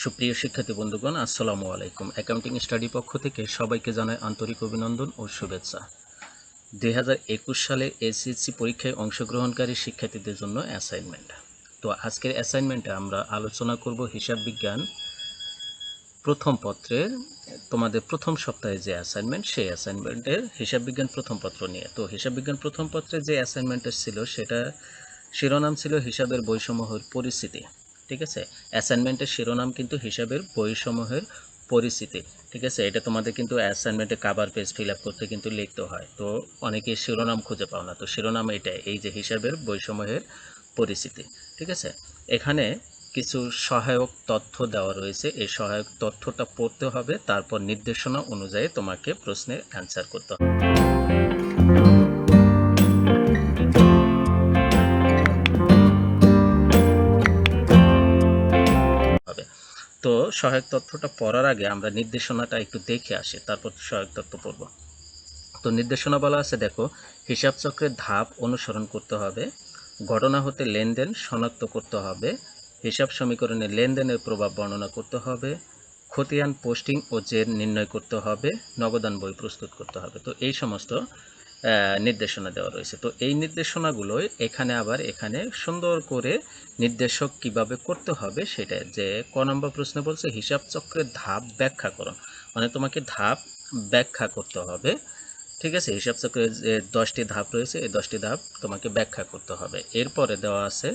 সুপ্রিয় শিক্ষার্থী বন্ধুগণ, আসসালামু আলাইকুম। অ্যাকাউন্টিং স্টাডি পক্ষ থেকে সবাইকে জানাই আন্তরিক অভিনন্দন ও শুভেচ্ছা। 2021 সালে এসএসসি পরীক্ষায় অংশগ্রহণকারী শিক্ষার্থীদের জন্য অ্যাসাইনমেন্ট। তো আজকের অ্যাসাইনমেন্টে আমরা আলোচনা করব হিসাব বিজ্ঞান প্রথম পত্রের তোমাদের প্রথম সপ্তাহে যে অ্যাসাইনমেন্ট, সেই অ্যাসাইনমেন্টের হিসাব বিজ্ঞান প্রথম পত্র নিয়ে। তো হিসাব বিজ্ঞান প্রথম পত্রে যে অ্যাসাইনমেন্টটা ছিল সেটা শিরোনাম ছিল হিসাবের বইসমূহের পরিস্থিতি। ঠিক আছে, অ্যাসাইনমেন্টের শিরোনাম কিন্তু হিসাবের বইসমূহের পরিস্থিতি। ঠিক আছে, এটা তোমাদের কিন্তু অ্যাসাইনমেন্টে কাভার পেজ ফিল আপ করতে কিন্তু লিখতে হয়। তো অনেকে শিরোনাম খুঁজে পাও না, তো শিরোনাম এটা, এই যে হিসাবের বইসমূহের পরিস্থিতি। ঠিক আছে, এখানে কিছু সহায়ক তথ্য দেওয়া রয়েছে। এই সহায়ক তথ্যটা পড়তে হবে, তারপর নির্দেশনা অনুযায়ী তোমাকে প্রশ্নের অ্যান্সার করতে হবে। তো সহায়ক তথ্যটা পড়ার আগে আমরা নির্দেশনাটা একটু দেখে আসি, তারপর সহায়ক তথ্য পড়ব। তো নির্দেশনা বলা আছে, দেখো, হিসাব চক্রের ধাপ অনুসরণ করতে হবে, ঘটনা হতে লেনদেন শনাক্ত করতে হবে, হিসাব সমীকরণে লেনদেনের প্রভাব বর্ণনা করতে হবে, খতিয়ান পোস্টিং ও জের নির্ণয় করতে হবে, নগদান বই প্রস্তুত করতে হবে। তো এই সমস্ত নির্দেশনা দেওয়া রয়েছে। তো এই নির্দেশনাগুলোই এখানে সুন্দর করে নির্দেশক কিভাবে করতে হবে সেটা, যে ক নম্বর প্রশ্নে বলছে হিসাব চক্রের ধাপ ব্যাখ্যা করো, মানে তোমাকে ধাপ ব্যাখ্যা করতে হবে। ঠিক আছে, হিসাব চক্রের যে 10টি ধাপ রয়েছে, এই 10টি ধাপ তোমাকে ব্যাখ্যা করতে হবে। এরপরে দেওয়া আছে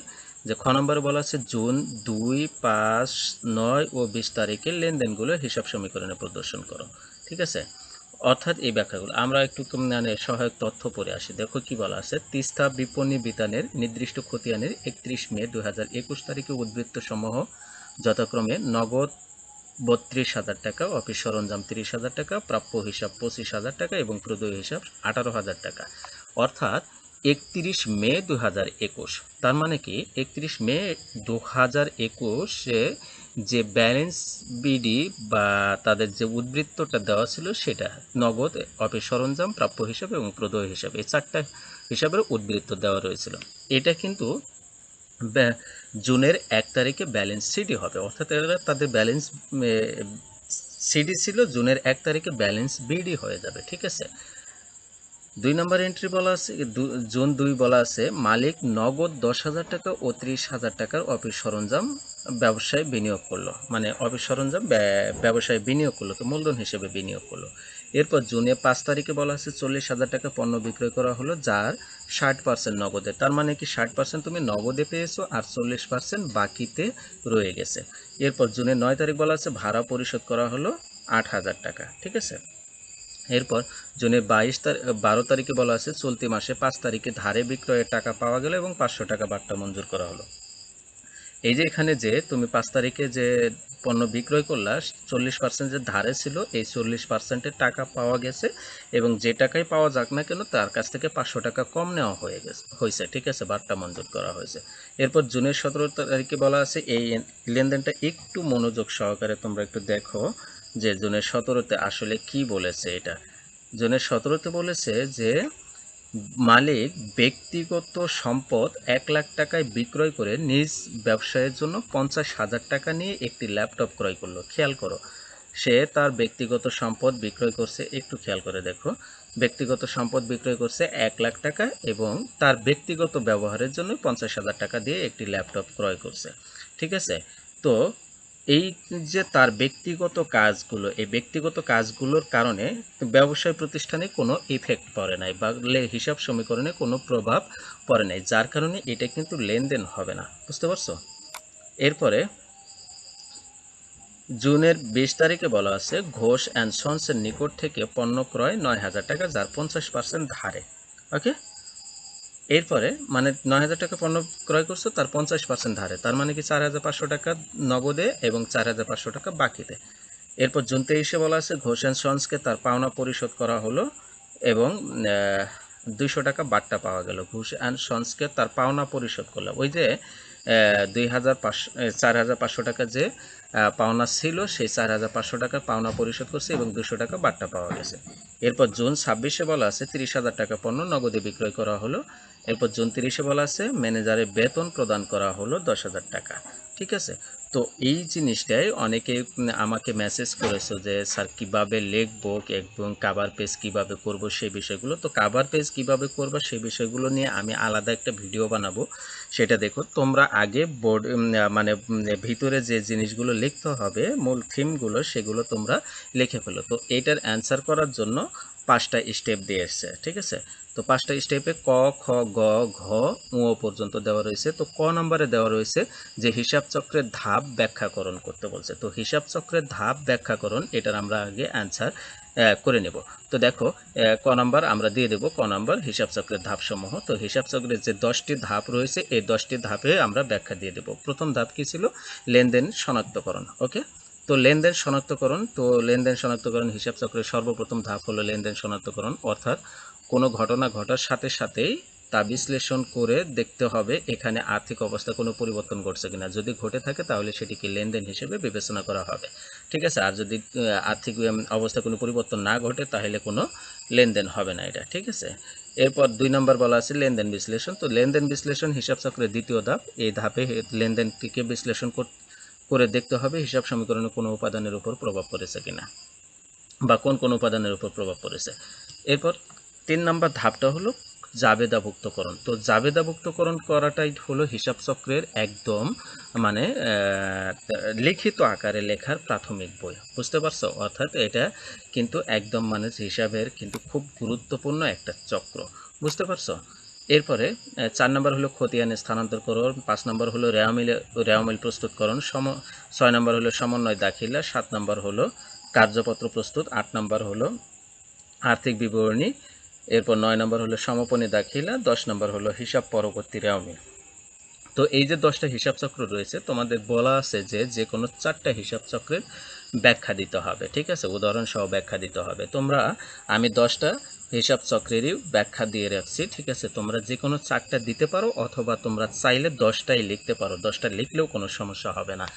যে খ নম্বরে বলা আছে জুন 2, 5, 9 ও 20 তারিখের লেনদেনগুলো হিসাব সমীকরণে প্রদর্শন করো। ঠিক আছে, অর্থাৎ এই ব্যাখ্যাগুলো আমরা একটু মানে সহায়ক তথ্য পড়ে আসি। দেখো কি বলা আছে, তিস্তা বিপণী বিতানের নির্দিষ্ট খতিয়ানের 31 মে 2021 তারিখে উদ্বৃত্ত সমূহ যথাক্রমে নগদ 32,000 টাকা, অফিস সরঞ্জাম 30,000 টাকা, প্রাপ্য হিসাব 25,000 টাকা এবং প্রদেয় হিসাব 18,000 টাকা। অর্থাৎ 31 মে 2021, তার মানে কি 31 মে 2021-এ যে ব্যালেন্স বিডি বা তাদের যে উদ্বৃত্তটা দেওয়া ছিল সেটা নগদ, অফিস সরঞ্জাম, প্রাপ্য হিসাব এবং প্রদেয় হিসাব, এই 4টা হিসাবের উদ্বৃত্ত দেওয়া রয়েছিল। এটা কিন্তু জুনের 1 তারিখে ব্যালেন্স সিডি হবে, অর্থাৎ এরা তাদের ব্যালেন্স সিডি ছিল, জুনের 1 তারিখে ব্যালেন্স বিডি হয়ে যাবে। ঠিক আছে, 2 নম্বর এন্ট্রি বলা আছে, জুন 2 বলা আছে মালিক নগদ 10,000 টাকা ও 30,000 টাকার অফিস সরঞ্জাম ব্যবসায় বিনিয়োগ করলো, মানে অফিস সরঞ্জাম ব্যবসায় বিনিয়োগ করলো, তো মূলধন হিসেবে বিনিয়োগ করলো। এরপর জুনে 5 তারিখে বলা আছে 40,000 টাকা পণ্য বিক্রয় করা হলো, যার 60% নগদে, তার মানে কি 60% তুমি নগদে পেয়েছো আর 40% বাকিতে রয়ে গেছে। এরপর জুনের 9 তারিখ বলা আছে ভাড়া পরিশোধ করা হলো 8,000 টাকা। ঠিক আছে, এরপর জুনের 12 তারিখে বলা আছে চলতি মাসে 5 তারিখে ধারে বিক্রয়ের টাকা পাওয়া গেল এবং 500 টাকা বাট্টা মঞ্জুর করা হলো। এই যে এখানে যে তুমি 5 তারিখে যে পণ্য বিক্রয় করলা, 40% যে ধারে ছিল, এই 40%-এর টাকা পাওয়া গেছে এবং যে টাকাই পাওয়া যাক না কেন তার কাছ থেকে 500 টাকা কম নেওয়া হয়েছে। ঠিক আছে, বাট্টা মঞ্জুর করা হয়েছে। এরপর জুনের 17 তারিখে বলা আছে, এই লেনদেনটা একটু মনোযোগ সহকারে তোমরা একটু দেখো যে জুনের 17-তে আসলে কি বলেছে। এটা জুনের 17-তে বলেছে যে মালিক ব্যক্তিগত সম্পদ 1 লাখ টাকায় বিক্রয় করে নিজ ব্যবসায়ের জন্য 50,000 টাকা নিয়ে একটি ল্যাপটপ ক্রয় করলো। খেয়াল করো, সে তার ব্যক্তিগত সম্পদ বিক্রয় করছে, একটু খেয়াল করে দেখো, ব্যক্তিগত সম্পদ বিক্রয় করছে 1 লাখ টাকা এবং তার ব্যক্তিগত ব্যবহারের জন্য 50,000 টাকা দিয়ে একটি ল্যাপটপ ক্রয় করছে। ঠিক আছে, তো এই যে তার ব্যক্তিগত কাজগুলো, এই ব্যক্তিগত কাজগুলোর কারণে ব্যবসায় প্রতিষ্ঠানে কোনো ইফেক্ট পড়ে নাই বা হিসাব সমীকরণে কোনো প্রভাব পড়ে নাই, যার কারণে এটা কিন্তু লেনদেন হবে না। বুঝতে পারছো? এরপরে জুনের 20 তারিখে বলা আছে ঘোষ অ্যান্ড সন্সের নিকট থেকে পণ্য ক্রয় 9,000 টাকা, যার 50% ধারে। ওকে, এরপরে মানে 9,000 টাকা পণ্য ক্রয় করছো, তার 50% ধারে, তার মানে কি 4,500 টাকা নগদে এবং 4,500 টাকা বাকিতে। এরপর জুন 23-এ বলা আছে ঘোষ অ্যান্ড সন্সকে তার পাওনা পরিশোধ করা হলো এবং 200 টাকা বাট্টা পাওয়া গেল। ঘোষ অ্যান্ড সন্সকে তার পাওনা পরিশোধ করলো, ওই যে 4,500 টাকা যে পাওনা ছিল, সেই 4,500 টাকা পাওনা পরিশোধ করছে এবং 200 টাকা বাট্টা পাওয়া গেছে। এরপর জুন 26-এ বলা আছে 30,000 টাকা পণ্য নগদে বিক্রয় করা হলো। এরপর জুন 30-এ বলা আছে ম্যানেজারের বেতন প্রদান করা হলো 10,000 টাকা। ঠিক আছে, তো এই জিনিসটাই অনেকে আমাকে মেসেজ করেছো যে স্যার কিভাবে লিখবো এবং কাভার পেজ কিভাবে করব সেই বিষয়গুলো। তো কাভার পেজ কিভাবে করবা সেই বিষয়গুলো নিয়ে আমি আলাদা একটা ভিডিও বানাবো, সেটা দেখো। তোমরা আগে বোর্ড মানে ভিতরে যে জিনিসগুলো লিখতে হবে মূল থিমগুলো সেগুলো তোমরা লিখে ফেলো। তো এটার অ্যান্সার করার জন্য 5টা স্টেপ দিয়ে এসছে, ঠিক আছে। তো 5টা স্টেপে ক খ গ ঘ ঙ পর্যন্ত দেওয়া রয়েছে। তো ক নম্বরে দেওয়া রয়েছে যে হিসাব চক্রের ধাপ ব্যাখ্যাকরণ করতে বলছে। তো হিসাব চক্রের ধাপ ব্যাখ্যাকরণ এটার আমরা আগে অ্যান্সার করে নেব। তো দেখো ক নাম্বার আমরা দিয়ে দেব, ক নাম্বার হিসাব চক্রের ধাপসমূহ। তো হিসাব চক্রের যে 10টি ধাপ রয়েছে এই 10টি ধাপে আমরা ব্যাখ্যা দিয়ে দেব। প্রথম ধাপ কি ছিল? লেনদেন শনাক্তকরণ। ওকে, তো লেনদেন শনাক্তকরণ, তো লেনদেন শনাক্তকরণ হিসাব চক্রের সর্বপ্রথম ধাপ হলো লেনদেন শনাক্তকরণ, অর্থাৎ কোনো ঘটনা ঘটার সাথে সাথেই তা বিশ্লেষণ করে দেখতে হবে এখানে আর্থিক অবস্থা কোনো পরিবর্তন ঘটছে কিনা। যদি ঘটে থাকে তাহলে সেটিকে লেনদেন হিসেবে বিবেচনা করা হবে, ঠিক আছে। আর যদি আর্থিক অবস্থা কোনো পরিবর্তন না ঘটে তাহলে কোনো লেনদেন হবে না, এটা ঠিক আছে। এরপর 2 নম্বর বলা আছে লেনদেন বিশ্লেষণ। তো লেনদেন বিশ্লেষণ হিসাব চক্রের দ্বিতীয় ধাপ। এই ধাপে লেনদেনটিকে বিশ্লেষণ করে দেখতে হবে হিসাব সমীকরণে কোনো উপাদানের উপর প্রভাব পড়েছে কিনা বা কোন উপাদানের উপর প্রভাব পড়েছে। এরপর 3 নম্বর ধাপটা হলো জাবেদাভুক্তকরণ। তো জাবেদাভুক্তকরণ করাটাই হলো হিসাব চক্রের একদম মানে লিখিত আকারে লেখার প্রাথমিক বই, বুঝতে পারছো? অর্থাৎ এটা কিন্তু একদম মানে হিসাবের কিন্তু খুব গুরুত্বপূর্ণ একটা চক্র, বুঝতে পারছো? এরপরে 4 নম্বর হলো খতিয়ান স্থানান্তরকরণ, 5 নম্বর হলো রেওয়ামিল প্রস্তুতকরণ, 6 নম্বর হলো সমন্বয় দাখিলা, 7 নম্বর হলো কার্যপত্র প্রস্তুত, 8 নম্বর হলো আর্থিক বিবরণী, এরপর 9 নম্বর হলো সমাপনী দাখিলা, 10 নম্বর হলো হিসাব পরবর্তী রেওয়ামিল। তো এই যে 10টা হিসাব চক্র রয়েছে তোমাদের বলা আছে যে কোনো 4টা হিসাব চক্রের ব্যাখ্যা দিতে হবে, ঠিক আছে, উদাহরণ সহ ব্যাখ্যা দিতে হবে। আমি 10টা হিসাব চক্রেরই ব্যাখ্যা দিয়ে রাখছি, ঠিক আছে। তোমরা যে কোনো 4টা দিতে পারো অথবা তোমরা চাইলে 10টাই লিখতে পারো, 10টা লিখলেও কোনো সমস্যা হবে না,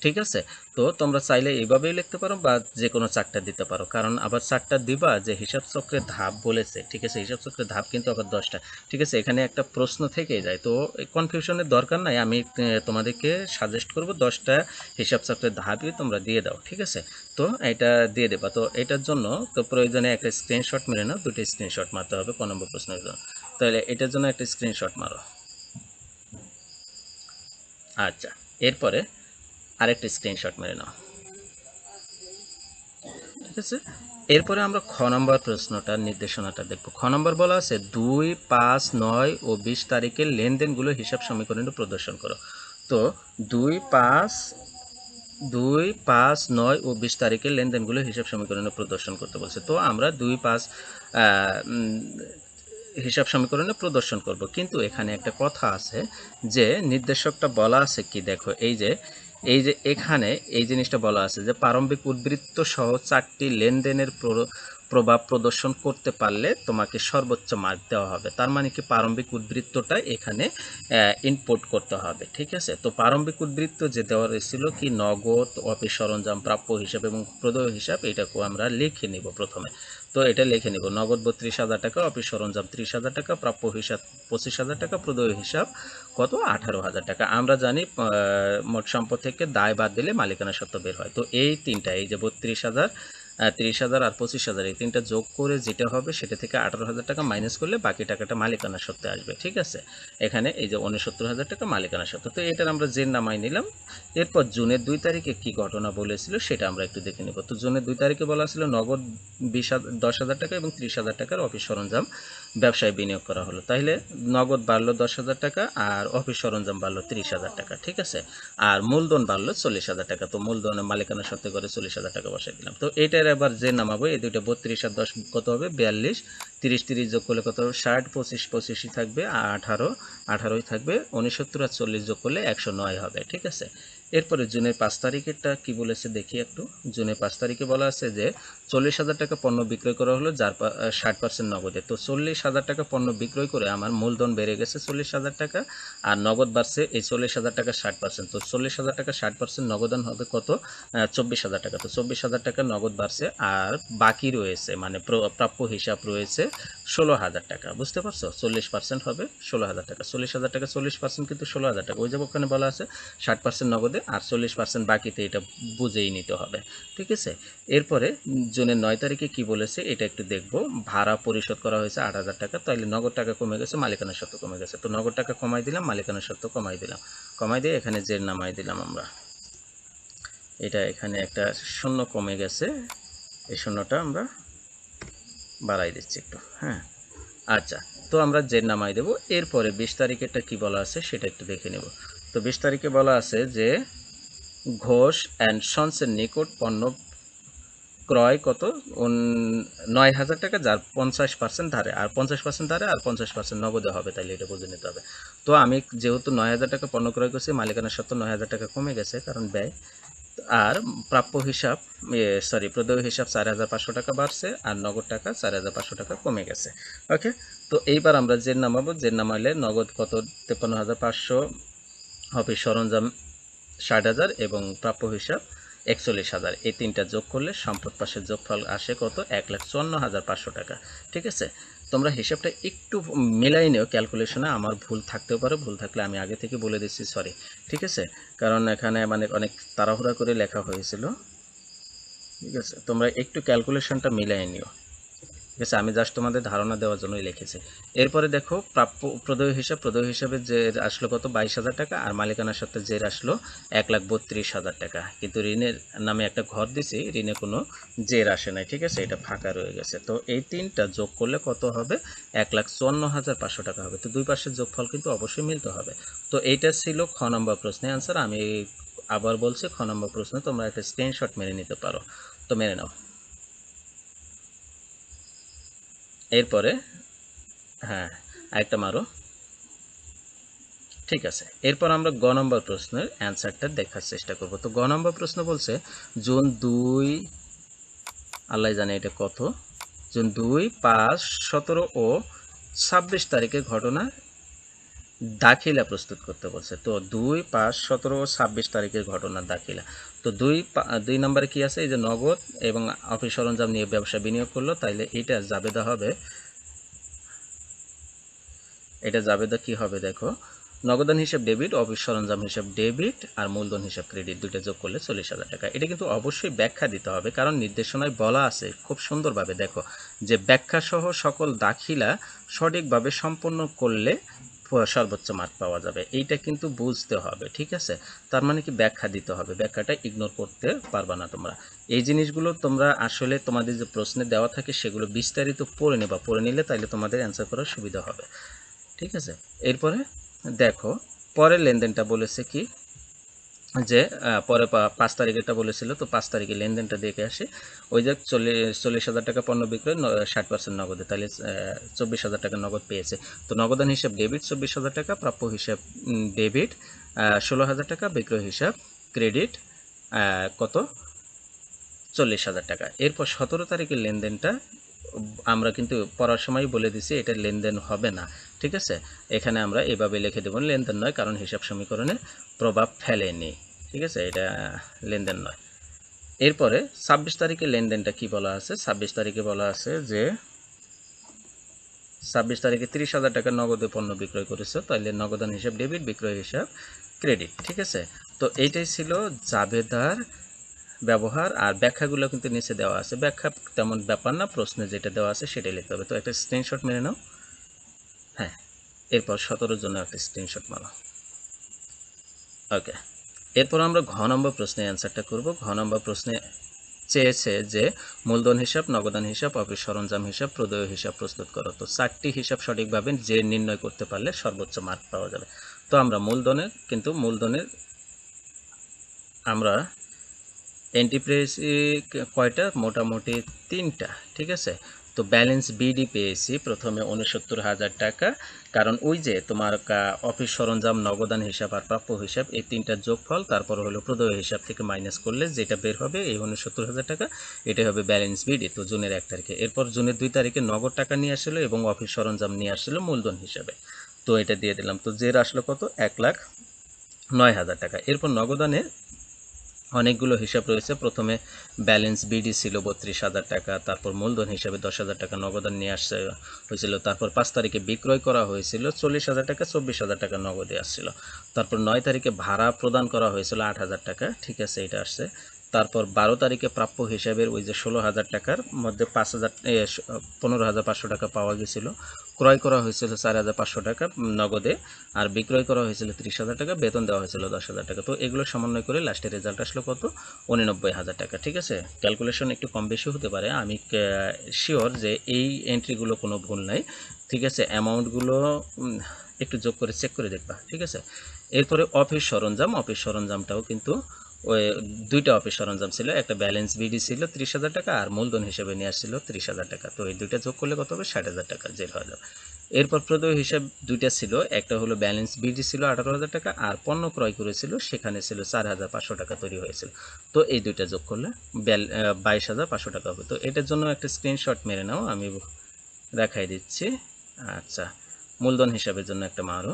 ঠিক আছে। তো তোমরা চাইলে এইভাবেই লিখতে পারো বা যে কোনো 4টা দিতে পারো, কারণ আবার 4টা দিবা যে হিসাব চক্রের ধাপ বলেছে, ঠিক আছে। হিসাব চক্রের ধাপ কিন্তু আবার 10টা, ঠিক আছে। এখানে একটা প্রশ্ন থেকেই যায়, তো কনফিউশনের দরকার নাই। আমি তোমাদেরকে সাজেস্ট করব 10টা হিসাব চক্রের ধাপই তোমরা দিয়ে দাও, ঠিক আছে। তো এটা দিয়ে দেবা। তো এটার জন্য তো প্রয়োজনে একটা স্ক্রিনশট মেরে নাও, 2টা স্ক্রিনশট মারতে হবে ক নম্বর প্রশ্নের জন্য। তাহলে এটার জন্য একটা স্ক্রিনশট মারো। আচ্ছা, এরপরে আরেকটা স্ক্রিনশট মেরে নাও, ঠিক আছে। এরপরে আমরা খ নম্বর প্রশ্নটার নির্দেশনাটা দেখব। খ নম্বর বলা আছে 2, 5, 9 ও 20 তারিখের লেনদেনগুলো হিসাব সমীকরণে প্রদর্শন করো। তো 2, 5, 9 ও 20 তারিখের লেনদেনগুলো হিসাব সমীকরণে প্রদর্শন করতে বলছে। তো আমরা 2, 5 হিসাব সমীকরণে প্রদর্শন করব, কিন্তু এখানে একটা কথা আছে যে নির্দেশকটা বলা আছে কি, দেখো এই যে এখানে এই জিনিসটা বলা আছে যে প্রারম্ভিক উদ্বৃত্ত সহ 4টি লেনদেনের প্রভাব প্রদর্শন করতে পারলে তোমাকে সর্বোচ্চ মার্ক দেওয়া হবে। তার মানে কি প্রারম্ভিক উদ্বৃত্তটা এখানে ইনপুট করতে হবে, ঠিক আছে। তো প্রারম্ভিক উদ্বৃত্ত যে দেওয়া রয়েছিল কি নগদ, অফিস সরঞ্জাম, প্রাপ্য হিসাব এবং প্রদেয় হিসাব, এটাকেও আমরা লিখে নিব প্রথমে। তো এটা লিখে নিব, নগদ 32,000 টাকা, অফিস সরঞ্জাম 30,000 টাকা, প্রাপ্য হিসাব 25,000 টাকা, প্রদেয় হিসাব কত 18,000 টাকা। আমরা জানি মোট সম্পদ থেকে দায় বাদ দিলে মালিকানা সত্ত্ব বের হয়। তো এই তিনটা, এই যে 32,000, 30,000 আর 25,000, এই তিনটা যোগ করে যেটা হবে সেটা থেকে 18,000 টাকা মাইনাস করলে বাকি টাকাটা মালিকানা সত্ত্বে আসবে, ঠিক আছে। এখানে এই যে 69,000 টাকা মালিকানা সত্ত্ব। তো এটার আমরা জের নামাই নিলাম। এরপর জুনের 2 তারিখে কি ঘটনা বলেছিল সেটা আমরা একটু দেখে নেব। তো জুনের 2 তারিখে বলা ছিল নগদ 10,000 টাকা এবং 30,000 টাকার অফিস সরঞ্জাম ব্যবসায় বিনিয়োগ করা হলো। তাহলে নগদ বাড়লো 10,000 টাকা আর অফিস সরঞ্জাম বাড়লো 30,000 টাকা, ঠিক আছে। আর মূলধন বাড়লো 40,000 টাকা। তো মূলধনের মালিকানা সত্ত্বে করে 40,000 টাকা বসাই দিলাম। তো এটার এবার যে নামাবো, এই দুইটা 32 আর 10 কত হবে 42, 30 যোগ করলে কত হবে 60, 25 থাকবে, 18 থাকবে, 69 আর 40 যোগ করলে 109 হবে, ঠিক আছে। এরপরে জুনের 5 তারিখেরটা কি বলেছে দেখি একটু। জুনের 5 তারিখে বলা আছে যে 40,000 টাকা পণ্য বিক্রয় করা হলো, যার 60% নগদে। তো 40,000 টাকা পণ্য বিক্রয় করে আমার মূলধন বেড়ে গেছে 40,000 টাকা আর নগদ বাড়ছে এই 40,000 টাকা 60%। তো 40,000 টাকা 60% নগদান হবে কত 24,000 টাকা। তো 24,000 টাকা নগদ বাড়ছে আর বাকি রয়েছে মানে প্রাপ্য হিসাব রয়েছে 16,000 টাকা, বুঝতে পারছো। 40% হবে 16,000 টাকা, 40,000 টাকা 40% কিন্তু 16,000 টাকা। ওই যে ওখানে বলা আছে 60% নগদে আর 40% বাকিতে এটা বুঝেই নিতে হবে, ঠিক আছে। এরপরে জুনের 9 তারিখে কি বলেছে এটা একটু দেখব। ভাড়া পরিশোধ করা হয়েছে 8,000 টাকা, তাহলে নগদ টাকা কমে গেছে, মালিকানা সত্ত্ব কমে গেছে। তো নগদ টাকা কমাই দিলাম, মালিকানা সত্ত্ব কমাই দিলাম, কমাই দিয়ে এখানে জের নামাই দিলাম আমরা। এটা এখানে একটা শূন্য কমে গেছে, এই শূন্যটা আমরা বাড়াই দিচ্ছি একটু, হ্যাঁ। আচ্ছা, তো আমরা জের নামাই দেব। এরপরে 20 তারিখেরটা কি বলা আছে সেটা একটু দেখে নেব। তো 20 তারিখে বলা আছে যে ঘোষ অ্যান্ড সন্সের নিকট পণ্য ক্রয় কত 9,000 টাকা, যার 50% ধারে, আর 50% ধারে আর 50% নগদে হবে, তাহলে এটা বুঝে নিতে হবে। তো আমি যেহেতু 9,000 টাকা পণ্য ক্রয় করছি, মালিকানা সত্ত্ব 9,000 টাকা কমে গেছে কারণ ব্যয়, আর প্রাপ্য হিসাব প্রদেয় হিসাব 4,500 টাকা বাড়ছে, আর নগদ টাকা 4,500 টাকা কমে গেছে। ওকে, তো এইবার আমরা জের নামাবো। জের নামাইলে নগদ কত 53,500, অফিস সরঞ্জাম 60,000 এবং প্রাপ্য হিসাব 41,000। এই তিনটা যোগ করলে সম্পদ পাশের যোগফল আসে কত 1,54,500 টাকা, ঠিক আছে। তোমরা হিসাবটা একটু মিলাই নিও ক্যালকুলেশনে, আমার ভুল থাকতেও পারে, ভুল থাকলে আমি আগে থেকে বলে দিচ্ছি, সরি, ঠিক আছে। কারণ এখানে মানে অনেক তাড়াহুড়া করে লেখা হয়েছিল, ঠিক আছে। তোমরা একটু ক্যালকুলেশনটা মিলাই নিও, ঠিক আছে। আমি জাস্ট তোমাদের ধারণা দেওয়ার জন্যই লিখেছি। এরপরে দেখো প্রাপ্য প্রদেয় হিসাবে যে আসলো কত 22,000 টাকা, আর মালিকানা সত্ত্বে জের আসলো 1,32,000 টাকা। কিন্তু ঋণের নামে একটা ঘর দিছি, ঋণে কোনো জের আসে নাই, ঠিক আছে, এটা ফাঁকা রয়ে গেছে। তো এই তিনটা যোগ করলে কত হবে 1,54,500 টাকা হবে। তো দুই পাশের যোগফল কিন্তু অবশ্যই মিলতে হবে। তো এইটা ছিল খ নম্বর প্রশ্নের অ্যান্সার। আমি আবার বলছি, খ নম্বর প্রশ্নে তোমরা একটা স্ক্রিনশট মেরে নিতে পারো, তো মেরে নাও। এরপরে হ্যাঁ, আরেকটা মারো, ঠিক আছে। এরপর আমরা গ নম্বর প্রশ্নের অ্যান্সারটা দেখার চেষ্টা করব। তো গ নম্বর প্রশ্ন বলছে জুন 2, আল্লাহ জানে এটা কত, জুন 2, 5, 17 ও 26 তারিখের ঘটনা দাখিলা প্রস্তুত করতে বলছে। তো 2, 5, 17 ও 26 তারিখের ঘটনার দাখিলা। তো 2 নম্বরে কি আছে, এই যে নগদ এবং অফিস সরঞ্জাম নিয়ে ব্যবসা বিনিয়োগ করলো, তাইলে এটা জাবেদা হবে, এটা জাবেদা কি হবে দেখো, নগদান হিসাব ডেবিট, অফিস সরঞ্জাম হিসাব ডেবিট, আর মূলধন হিসাব ক্রেডিট, দুইটা যোগ করলে 40,000 টাকা। এটা কিন্তু অবশ্যই ব্যাখ্যা দিতে হবে, কারণ নির্দেশনায় বলা আছে খুব সুন্দরভাবে, দেখো যে ব্যাখ্যা সহ সকল দাখিলা সঠিকভাবে সম্পন্ন করলে সর্বোচ্চ মার্ক পাওয়া যাবে, এইটা কিন্তু বুঝতে হবে, ঠিক আছে। তার মানে কি ব্যাখ্যা দিতে হবে, ব্যাখ্যাটা ইগনোর করতে পারবা না তোমরা। এই জিনিসগুলো তোমরা আসলে তোমাদের যে প্রশ্নে দেওয়া থাকে সেগুলো বিস্তারিত পড়ে নেবা, পড়ে নিলে তাইলে তোমাদের অ্যান্সার করার সুবিধা হবে, ঠিক আছে। এরপরে দেখো পরের লেনদেনটা বলেছে কি, যে পরে 5 তারিখেরটা বলেছিল, তো 5 তারিখে লেনদেনটা দেখে আসে। ওই যে 40,000 টাকা পণ্য বিক্রয় 60% নগদে, তাহলে 24,000 টাকা নগদ পেয়েছে। তো নগদান হিসাব ডেবিট 24,000 টাকা, প্রাপ্য হিসাব ডেবিট 16,000 টাকা, বিক্রয় হিসাব ক্রেডিট কত 40,000 টাকা। এরপর 17 তারিখের লেনদেনটা আমরা কিন্তু পড়ার সময় বলে দিছি এটা লেনদেন হবে না, ঠিক আছে। এখানে আমরা এভাবে লিখে দেব লেনদেন নয়, কারণ হিসাব সমীকরণে প্রভাব ফেলেনি, ঠিক আছে, এটা লেনদেন নয়। এরপরে 26 তারিখে লেনদেনটা কি বলা আছে, 26 তারিখে বলা আছে যে 26 তারিখে 30,000 টাকা নগদে পণ্য বিক্রয় করেছে, তাহলে নগদান হিসাব ডেবিট, বিক্রয় হিসাব ক্রেডিট, ঠিক আছে। তো এইটাই ছিল জাবেদার ব্যবহার, আর ব্যাখ্যাগুলো কিন্তু নিচে দেওয়া আছে, ব্যাখ্যা তেমন ব্যাপার না, প্রশ্নে যেটা দেওয়া আছে সেটাই লিখতে হবে। তো একটা স্ক্রিনশট মেরে নাও, হ্যাঁ। এরপর 17 জন্য একটা স্ক্রিনশট মারো, ওকে। এরপর আমরা ঘ নম্বর প্রশ্নের অ্যান্সারটা করব। ঘ নম্বর প্রশ্নে চেয়েছে যে মূলধন হিসাব, নগদান হিসাব, অফিস সরঞ্জাম হিসাব, প্রদেয় হিসাব প্রস্তুত করো। তো 4টি হিসাব সঠিকভাবে যে নির্ণয় করতে পারলে সর্বোচ্চ মার্ক পাওয়া যাবে। তো আমরা মূলধনের আমরা এন্ট্রি পেয়েছি কয়টা, মোটামুটি 3টা, ঠিক আছে। তো ব্যালেন্স বিডি পেয়েছি প্রথমে 69,000 টাকা, কারণ ওই যে তোমার অফিস সরঞ্জাম, নগদান হিসাব আর প্রাপ্য হিসাব, এই 3টার যোগফল, তারপর হলো প্রদেয় হিসাব থেকে মাইনাস করলে যেটা বের হবে এই 69,000 টাকা, এটা হবে ব্যালেন্স বিডি। তো জুনের 1 তারিখে, এরপর জুনের 2 তারিখে নগদ টাকা নিয়ে আসলো এবং অফিস সরঞ্জাম নিয়ে আসলো মূলধন হিসাবে, তো এটা দিয়ে দিলাম। তো জের আসলো কত 1,09,000 টাকা। এরপর নগদানে অনেকগুলো হিসাব রয়েছে। প্রথমে ব্যালেন্স বিডি ছিল ৩২,০০০ টাকা, তারপর মূলধন হিসাবে ১০,০০০ টাকা নগদান নিয়ে আসছে হয়েছিল, তারপর ৫ তারিখে বিক্রয় করা হয়েছিল ৪০,০০০ টাকা, ২৪,০০০ টাকা নগদে আসছিল, তারপর ৯ তারিখে ভাড়া প্রদান করা হয়েছিল ৮,০০০ টাকা, ঠিক আছে, এটা আসছে। তারপর ১২ তারিখে প্রাপ্য হিসাবের ওই যে ১৬,০০০ টাকার মধ্যে ১৫,৫০০ টাকা পাওয়া গেছিল, ক্রয় করা হয়েছিল ৪,৫০০ টাকা নগদে, আর বিক্রয় করা হয়েছিল ৩০,০০০ টাকা, বেতন দেওয়া হয়েছিল ১০,০০০ টাকা। তো এগুলো সমন্বয় করে লাস্টের রেজাল্ট আসলো কত? ৮৯,০০০ টাকা, ঠিক আছে। ক্যালকুলেশন একটু কম বেশি হতে পারে, আমি শিওর যে এই এন্ট্রিগুলো কোনো ভুল নাই, ঠিক আছে। অ্যামাউন্টগুলো একটু যোগ করে চেক করে দেখবা, ঠিক আছে। এরপরে অফিস সরঞ্জামটাও কিন্তু ওই দুইটা অফিস সরঞ্জাম ছিল, একটা ব্যালেন্স বিডি ছিল ৩০,০০০ টাকা, আর মূলধন হিসেবে নিয়ে আসছিল ৩০,০০০ টাকা। তো এই দুইটা যোগ করলে কত হবে? ৬০,০০০ টাকা, জের হয়ে যাবে। এরপর প্রদেয় হিসাব দুইটা ছিল, একটা হলো ব্যালেন্স বিডি ছিল ১৮,০০০ টাকা, আর পণ্য ক্রয় করেছিল সেখানে ছিল ৪,৫০০ টাকা তৈরি হয়েছিল। তো এই দুইটা যোগ করলে ২২,৫০০ টাকা হবে। তো এটার জন্য একটা স্ক্রিনশট মেরে নাও, আমি দেখাই দিচ্ছি। আচ্ছা, মূলধন হিসাবের জন্য একটা মারো,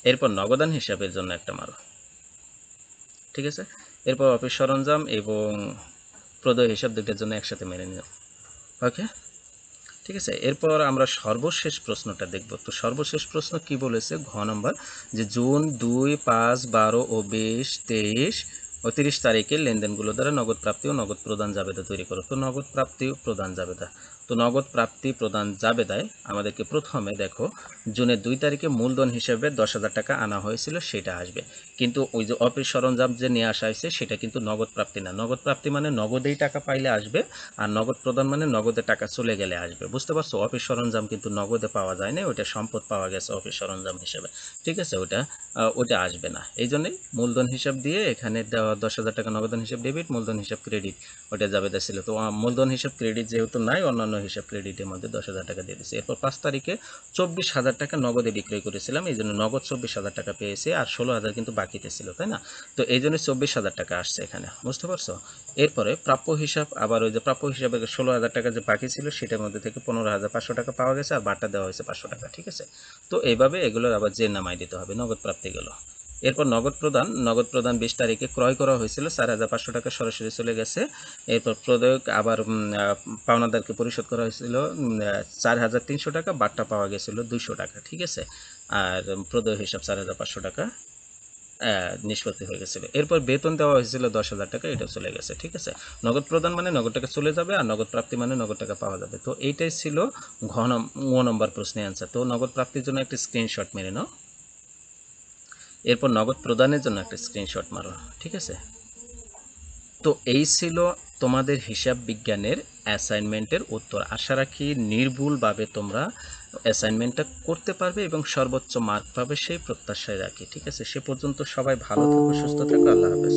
এরপর নগদান হিসাবের জন্য একটা মারো, ঠিক আছে। এরপর অফিস সরঞ্জাম এবং প্রদেয় হিসাব দুইটার জন্য একসাথে মেরে নিও, ওকে, ঠিক আছে। এরপর আমরা সর্বশেষ প্রশ্নটা দেখব। তো সর্বশেষ প্রশ্ন কি বলেছে? ঘ নম্বর, যে জুন ২, ৫, ১২ ও ২০, ২৩ ও ৩০ তারিখে লেনদেনগুলো দ্বারা নগদ প্রাপ্তি ও নগদ প্রদান জাবেদা তৈরি করো। তো নগদ প্রাপ্তি ও প্রদান জাবেদা, তো নগদ প্রাপ্তি প্রদান জাবেদায় আমাদেরকে প্রথমে দেখো জুনের ২ তারিখে মূলধন হিসেবে ১০,০০০ টাকা আনা হয়েছিল, সেটা আসবে। কিন্তু ওই যে অফিস সরঞ্জাম যে নিয়ে আসা হয়েছে সেটা কিন্তু নগদ প্রাপ্তি না। নগদ প্রাপ্তি মানে নগদেই টাকা পাইলে আসবে, আর নগদ প্রদান মানে নগদে টাকা চলে গেলে আসবে, বুঝতে পারছো? অফিস সরঞ্জাম কিন্তু নগদে পাওয়া যায় না, ওইটা সম্পদ পাওয়া গেছে অফিস সরঞ্জাম হিসেবে, ঠিক আছে। ওটা আসবে না। এই জন্যই মূলধন হিসাব দিয়ে এখানে দেওয়া ১০,০০০ টাকা নগদান হিসাব ডেবিট, মূলধন হিসাব ক্রেডিট, ওটা জাবেদা ছিল। তো মূলধন হিসাব ক্রেডিট যেহেতু নাই, অন্যান্য হিসাব ক্রেডিটের মধ্যে ১০,০০০ টাকা দিয়ে দিয়েছে। এরপর ৫ তারিখে ২৪,০০০ টাকা নগদে বিক্রয় করেছিলাম, এই জন্য নগদ ২৪,০০০ টাকা পেয়েছি, আর ১৬,০০০ কিন্তু বাকিতে ছিল, তাই না? তো এই জন্য ২৪,০০০ টাকা আসছে এখানে, বুঝতে পারছো? এরপরে প্রাপ্য হিসাব, আবার ওই যে প্রাপ্য হিসাবে ১৬,০০০ টাকা যে বাকি ছিল সেটার মধ্যে থেকে ১৫,৫০০ টাকা পাওয়া গেছে, আর বাটা দেওয়া হয়েছে ৫০০ টাকা, ঠিক আছে। তো এইভাবে এগুলোর আবার যে নামাই দিতে হবে, নগদ প্রাপ্তি গেল। এরপর নগদ প্রদান ২০ তারিখে ক্রয় করা হয়েছিল ৪,৫০০ টাকা সরাসরি চলে গেছে। এরপর প্রদেয়ক আবার পাওনাদারকে পরিশোধ করা হয়েছিল ৪,৩০০ টাকা, বাট্টা পাওয়া গেছিল ২০০ টাকা, ঠিক আছে। আর প্রদেয় হিসাব ৪,৫০০ টাকা নিষ্পত্তি হয়ে গেছিল। এরপর বেতন দেওয়া হয়েছিল ১০,০০০ টাকা, এটাও চলে গেছে, ঠিক আছে। নগদ প্রদান মানে নগদ টাকা চলে যাবে, আর নগদ প্রাপ্তি মানে নগদ টাকা পাওয়া যাবে। তো এইটাই ছিল ঙ নম্বর প্রশ্নের অ্যান্সার। তো নগদ প্রাপ্তির জন্য একটা স্ক্রিনশট মেরে নাও, এরপর নগদ প্রদানের জন্য একটা স্ক্রিনশট মারো, ঠিক আছে। তো এই ছিল তোমাদের হিসাব বিজ্ঞানের অ্যাসাইনমেন্টের উত্তর। আশা রাখি নির্ভুলভাবে তোমরা অ্যাসাইনমেন্টটা করতে পারবে এবং সর্বোচ্চ মার্ক পাবে সেই প্রত্যাশায় রাখি, ঠিক আছে। সে পর্যন্ত সবাই ভালো থাকো, সুস্থ থাকো, আল্লাহ হাফেজ।